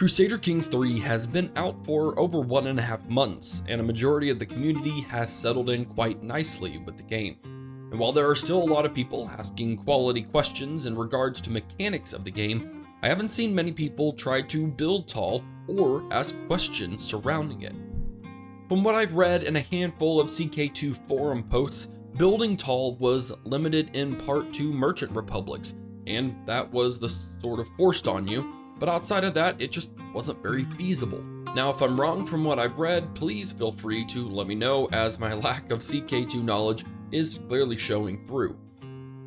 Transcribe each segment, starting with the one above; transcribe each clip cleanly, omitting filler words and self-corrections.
Crusader Kings III has been out for over 1.5 months, and a majority of the community has settled in quite nicely with the game. And while there are still a lot of people asking quality questions in regards to mechanics of the game, I haven't seen many people try to build tall or ask questions surrounding it. From what I've read in a handful of CK2 forum posts, building tall was limited in part to merchant republics, and that was the sort of forced on you. But outside of that, it just wasn't very feasible. Now, if I'm wrong from what I've read, please feel free to let me know, as my lack of CK2 knowledge is clearly showing through.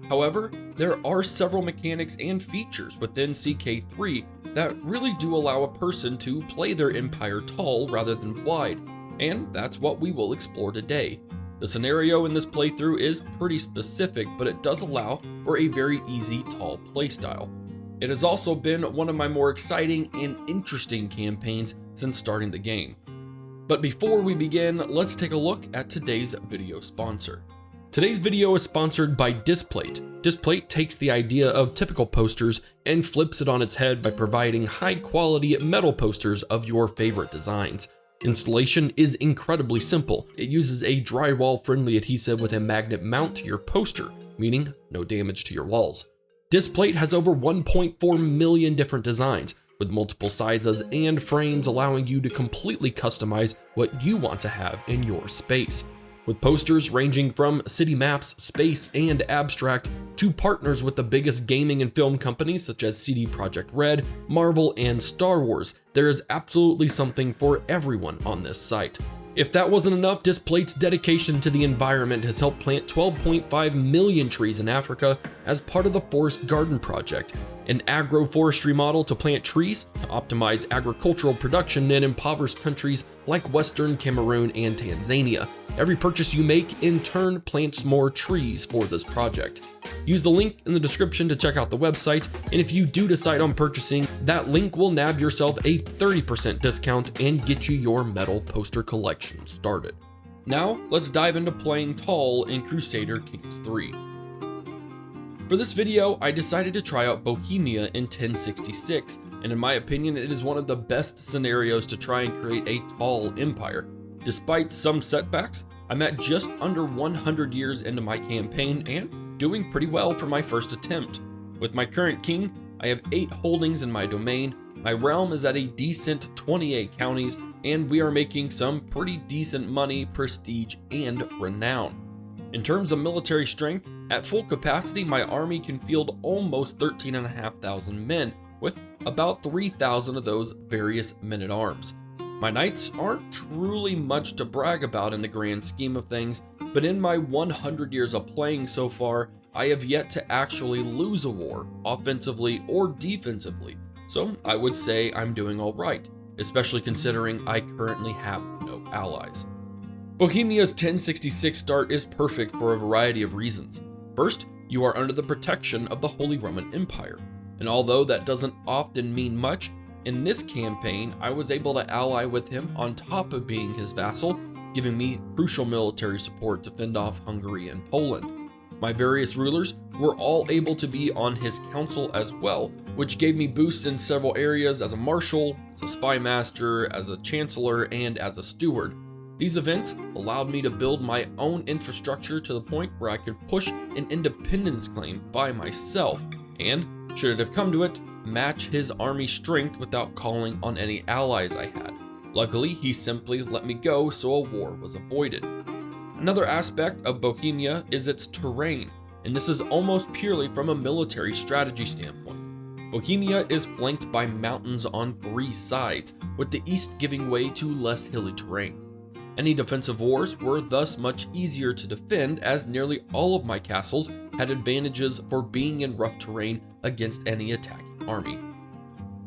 However, there are several mechanics and features within CK3 that really do allow a person to play their empire tall rather than wide, and that's what we will explore today. The scenario in this playthrough is pretty specific, but it does allow for a very easy tall playstyle. It has also been one of my more exciting and interesting campaigns since starting the game. But before we begin, let's take a look at today's video sponsor. Today's video is sponsored by DISPLATE. DISPLATE takes the idea of typical posters and flips it on its head by providing high quality metal posters of your favorite designs. Installation is incredibly simple. It uses a drywall friendly adhesive with a magnet mount to your poster, meaning no damage to your walls. DISPLATE has over 1.4 million different designs, with multiple sizes and frames, allowing you to completely customize what you want to have in your space. With posters ranging from city maps, space, and abstract, to partners with the biggest gaming and film companies such as CD Projekt Red, Marvel, and Star Wars, there is absolutely something for everyone on this site. If that wasn't enough, DISPLATE's dedication to the environment has helped plant 12.5 million trees in Africa as part of the Forest Garden Project, an agroforestry model to plant trees to optimize agricultural production in impoverished countries like Western Cameroon and Tanzania. Every purchase you make in turn plants more trees for this project. Use the link in the description to check out the website, and if you do decide on purchasing, that link will nab yourself a 30% discount and get you your metal poster collection started. Now, let's dive into playing tall in Crusader Kings III. For this video, I decided to try out Bohemia in 1066, and in my opinion, it is one of the best scenarios to try and create a tall empire. Despite some setbacks, I'm at just under 100 years into my campaign and doing pretty well for my first attempt. With my current king, I have 8 holdings in my domain, my realm is at a decent 28 counties, and we are making some pretty decent money, prestige, and renown. In terms of military strength, at full capacity my army can field almost 13,500 men, with about 3,000 of those various men-at-arms. My knights aren't truly much to brag about in the grand scheme of things, but in my 100 years of playing so far, I have yet to actually lose a war, offensively or defensively, so I would say I'm doing alright, especially considering I currently have no allies. Bohemia's 1066 start is perfect for a variety of reasons. First, you are under the protection of the Holy Roman Empire, and although that doesn't often mean much, in this campaign, I was able to ally with him on top of being his vassal, giving me crucial military support to fend off Hungary and Poland. My various rulers were all able to be on his council as well, which gave me boosts in several areas as a marshal, as a spy master, as a chancellor, and as a steward. These events allowed me to build my own infrastructure to the point where I could push an independence claim by myself, and, should it have come to it, match his army strength without calling on any allies I had. Luckily, he simply let me go, so a war was avoided. Another aspect of Bohemia is its terrain, and this is almost purely from a military strategy standpoint. Bohemia is flanked by mountains on 3 sides, with the east giving way to less hilly terrain. Any defensive wars were thus much easier to defend, as nearly all of my castles had advantages for being in rough terrain against any attacking army.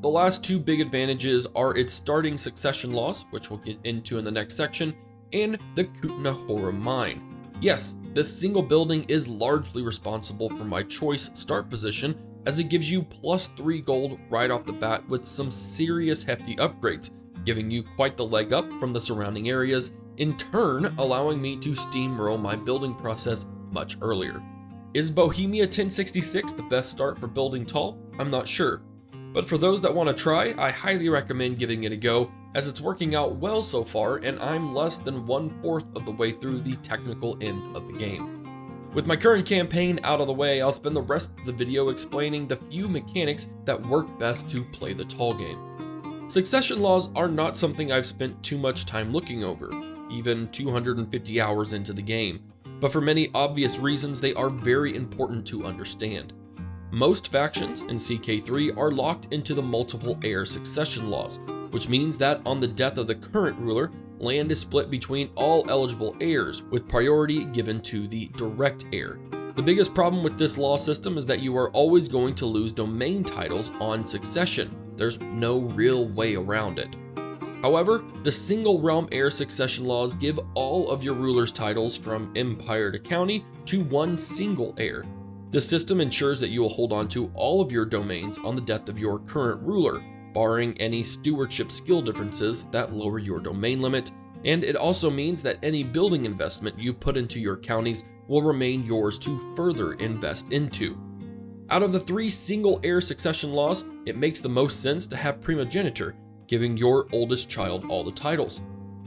The last 2 big advantages are its starting succession laws, which we'll get into in the next section, and the Kutna mine. Yes, this single building is largely responsible for my choice start position, as it gives you +3 gold right off the bat with some serious hefty upgrades, giving you quite the leg up from the surrounding areas, in turn allowing me to steamroll my building process much earlier. Is Bohemia 1066 the best start for building tall? I'm not sure. But for those that want to try, I highly recommend giving it a go, as it's working out well so far and I'm less than 1/4 of the way through the technical end of the game. With my current campaign out of the way, I'll spend the rest of the video explaining the few mechanics that work best to play the tall game. Succession laws are not something I've spent too much time looking over, even 250 hours into the game, but for many obvious reasons they are very important to understand. Most factions in CK3 are locked into the multiple heir succession laws, which means that on the death of the current ruler, land is split between all eligible heirs, with priority given to the direct heir. The biggest problem with this law system is that you are always going to lose domain titles on succession. There's no real way around it. However, the single realm heir succession laws give all of your ruler's titles from empire to county to one single heir. This system ensures that you will hold on to all of your domains on the death of your current ruler, barring any stewardship skill differences that lower your domain limit, and it also means that any building investment you put into your counties will remain yours to further invest into. Out of the 3 single heir succession laws, it makes the most sense to have primogeniture, giving your oldest child all the titles.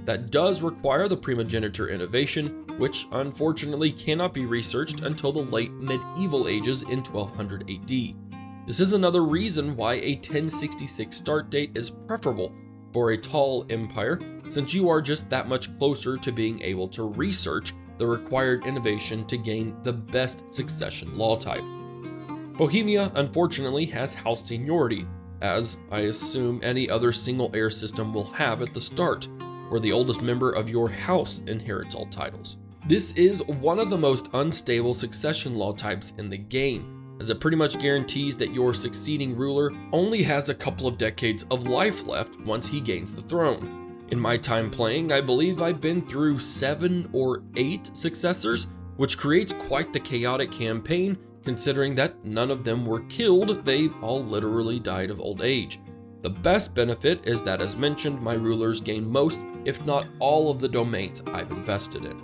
That does require the primogeniture innovation, which unfortunately cannot be researched until the late medieval ages in 1200 AD. This is another reason why a 1066 start date is preferable for a tall empire, since you are just that much closer to being able to research the required innovation to gain the best succession law type. Bohemia unfortunately has house seniority, as I assume any other single heir system will have at the start, where the oldest member of your house inherits all titles. This is one of the most unstable succession law types in the game, as it pretty much guarantees that your succeeding ruler only has a couple of decades of life left once he gains the throne. In my time playing, I believe I've been through 7 or 8 successors, which creates quite the chaotic campaign considering that none of them were killed, they all literally died of old age. The best benefit is that, as mentioned, my rulers gain most, if not all, of the domains I've invested in.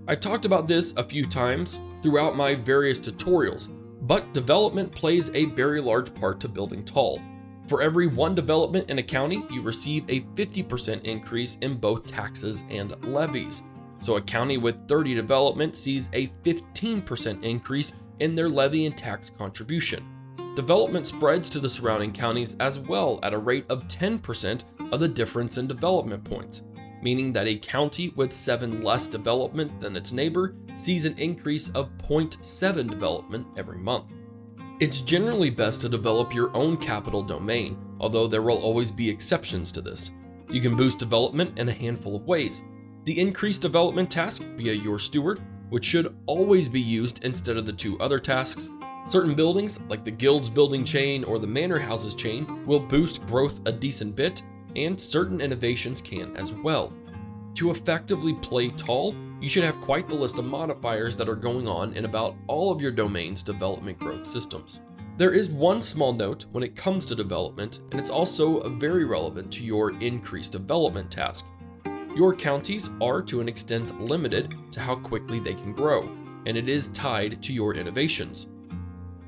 I've talked about this a few times throughout my various tutorials, but development plays a very large part to building tall. For every 1 development in a county, you receive a 50% increase in both taxes and levies. So a county with 30 development sees a 15% increase in their levy and tax contribution. Development spreads to the surrounding counties as well at a rate of 10% of the difference in development points, meaning that a county with 7 less development than its neighbor sees an increase of 0.7 development every month. It's generally best to develop your own capital domain, although there will always be exceptions to this. You can boost development in a handful of ways. The increased development task via your steward, which should always be used instead of the 2 other tasks. Certain buildings, like the guild's building chain or the manor houses chain, will boost growth a decent bit, and certain innovations can as well. To effectively play tall, you should have quite the list of modifiers that are going on in about all of your domain's development growth systems. There is one small note when it comes to development, and it's also very relevant to your increased development task. Your counties are to an extent limited to how quickly they can grow, and it is tied to your innovations.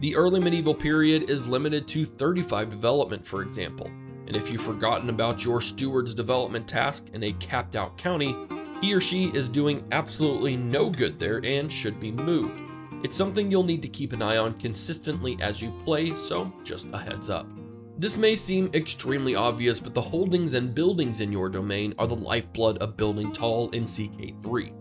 The early medieval period is limited to 35 development, for example, and if you've forgotten about your steward's development task in a capped out county, he or she is doing absolutely no good there and should be moved. It's something you'll need to keep an eye on consistently as you play, so just a heads up. This may seem extremely obvious, but the holdings and buildings in your domain are the lifeblood of building tall in CK3.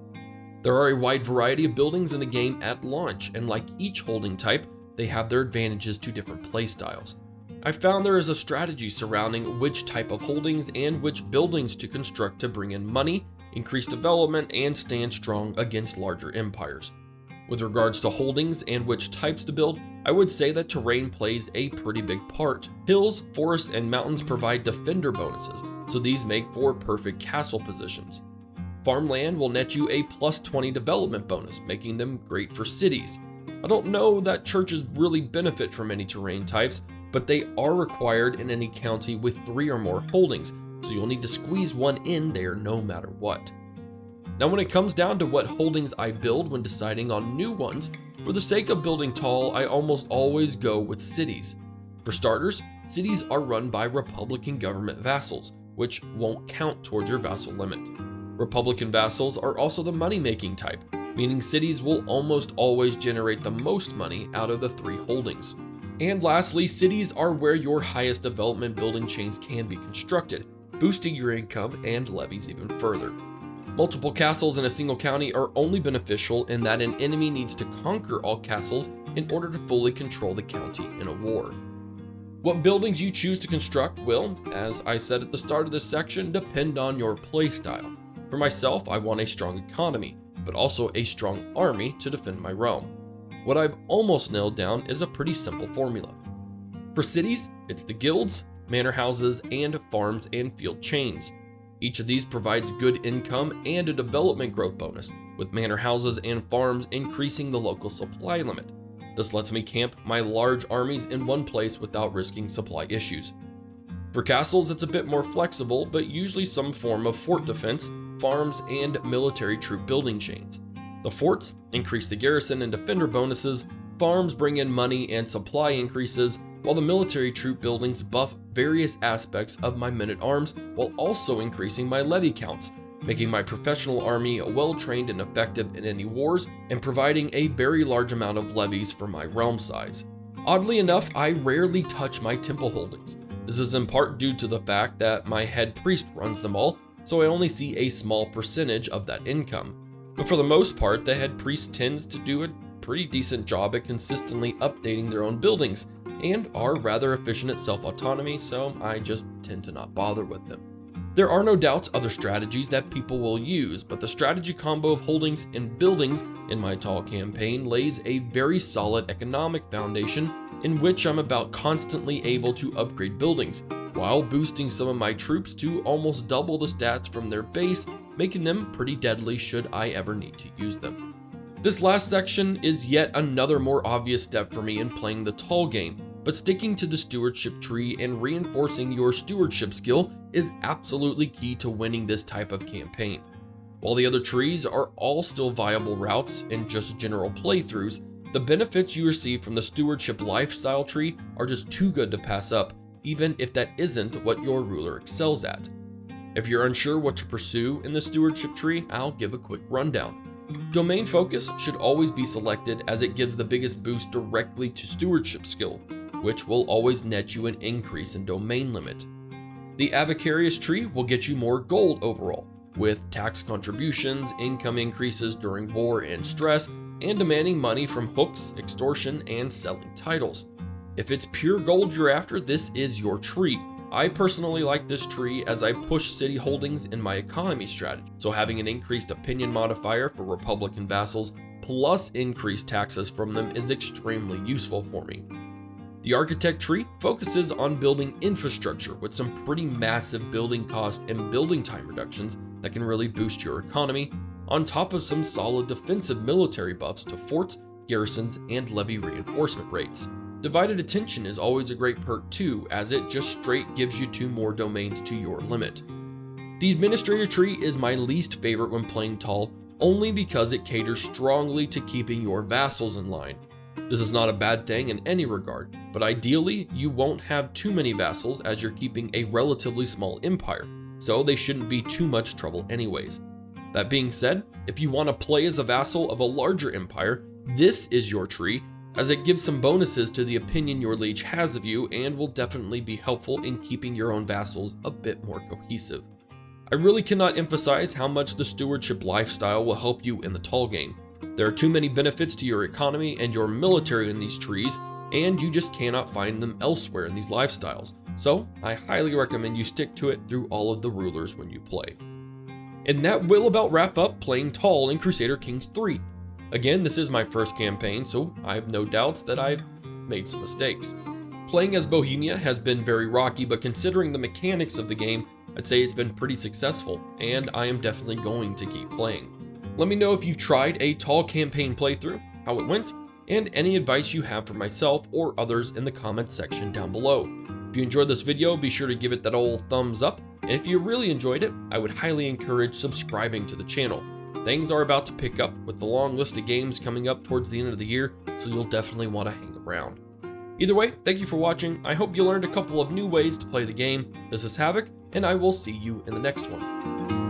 There are a wide variety of buildings in the game at launch, and like each holding type, they have their advantages to different playstyles. I've found there is a strategy surrounding which type of holdings and which buildings to construct to bring in money, increase development, and stand strong against larger empires. With regards to holdings and which types to build, I would say that terrain plays a pretty big part. Hills, forests, and mountains provide defender bonuses, so these make for perfect castle positions. Farmland will net you a +20 development bonus, making them great for cities. I don't know that churches really benefit from any terrain types, but they are required in any county with 3 or more holdings, so you'll need to squeeze one in there no matter what. Now when it comes down to what holdings I build when deciding on new ones, for the sake of building tall, I almost always go with cities. For starters, cities are run by Republican government vassals, which won't count towards your vassal limit. Republican vassals are also the money-making type, meaning cities will almost always generate the most money out of the 3 holdings. And lastly, cities are where your highest development building chains can be constructed, boosting your income and levies even further. Multiple castles in a single county are only beneficial in that an enemy needs to conquer all castles in order to fully control the county in a war. What buildings you choose to construct will, as I said at the start of this section, depend on your playstyle. For myself, I want a strong economy, but also a strong army to defend my realm. What I've almost nailed down is a pretty simple formula. For cities, it's the guilds, manor houses, and farms and field chains. Each of these provides good income and a development growth bonus, with manor houses and farms increasing the local supply limit. This lets me camp my large armies in one place without risking supply issues. For castles, it's a bit more flexible, but usually some form of fort defense, farms, and military troop building chains. The forts increase the garrison and defender bonuses, farms bring in money and supply increases, while the military troop buildings buff various aspects of my men-at-arms while also increasing my levy counts, making my professional army well-trained and effective in any wars, and providing a very large amount of levies for my realm size. Oddly enough, I rarely touch my temple holdings. This is in part due to the fact that my head priest runs them all, so I only see a small percentage of that income. But for the most part, the head priest tends to do a pretty decent job at consistently updating their own buildings, and are rather efficient at self-autonomy, so I just tend to not bother with them. There are no doubts other strategies that people will use, but the strategy combo of holdings and buildings in my tall campaign lays a very solid economic foundation in which I'm about constantly able to upgrade buildings, while boosting some of my troops to almost double the stats from their base, making them pretty deadly should I ever need to use them. This last section is yet another more obvious step for me in playing the tall game, but sticking to the stewardship tree and reinforcing your stewardship skill is absolutely key to winning this type of campaign. While the other trees are all still viable routes and just general playthroughs, the benefits you receive from the stewardship lifestyle tree are just too good to pass up, even if that isn't what your ruler excels at. If you're unsure what to pursue in the stewardship tree, I'll give a quick rundown. Domain focus should always be selected as it gives the biggest boost directly to stewardship skill, which will always net you an increase in domain limit. The Avicarius tree will get you more gold overall, with tax contributions, income increases during war and stress, and demanding money from hooks, extortion, and selling titles. If it's pure gold you're after, this is your tree. I personally like this tree as I push city holdings in my economy strategy, so having an increased opinion modifier for Republican vassals plus increased taxes from them is extremely useful for me. The architect tree focuses on building infrastructure with some pretty massive building cost and building time reductions that can really boost your economy, on top of some solid defensive military buffs to forts, garrisons, and levy reinforcement rates. Divided attention is always a great perk too, as it just straight gives you 2 more domains to your limit. The administrator tree is my least favorite when playing tall, only because it caters strongly to keeping your vassals in line. This is not a bad thing in any regard, but ideally you won't have too many vassals as you're keeping a relatively small empire, so they shouldn't be too much trouble anyways. That being said, if you want to play as a vassal of a larger empire, this is your tree, as it gives some bonuses to the opinion your liege has of you and will definitely be helpful in keeping your own vassals a bit more cohesive. I really cannot emphasize how much the stewardship lifestyle will help you in the tall game. There are too many benefits to your economy and your military in these trees, and you just cannot find them elsewhere in these lifestyles, so I highly recommend you stick to it through all of the rulers when you play. And that will about wrap up playing tall in Crusader Kings III. Again, this is my first campaign, so I have no doubts that I've made some mistakes. Playing as Bohemia has been very rocky, but considering the mechanics of the game, I'd say it's been pretty successful, and I am definitely going to keep playing. Let me know if you've tried a tall campaign playthrough, how it went, and any advice you have for myself or others in the comments section down below. If you enjoyed this video, be sure to give it that old thumbs up, and if you really enjoyed it, I would highly encourage subscribing to the channel. Things are about to pick up with the long list of games coming up towards the end of the year, so you'll definitely want to hang around. Either way, thank you for watching. I hope you learned a couple of new ways to play the game. This is Havoc, and I will see you in the next one.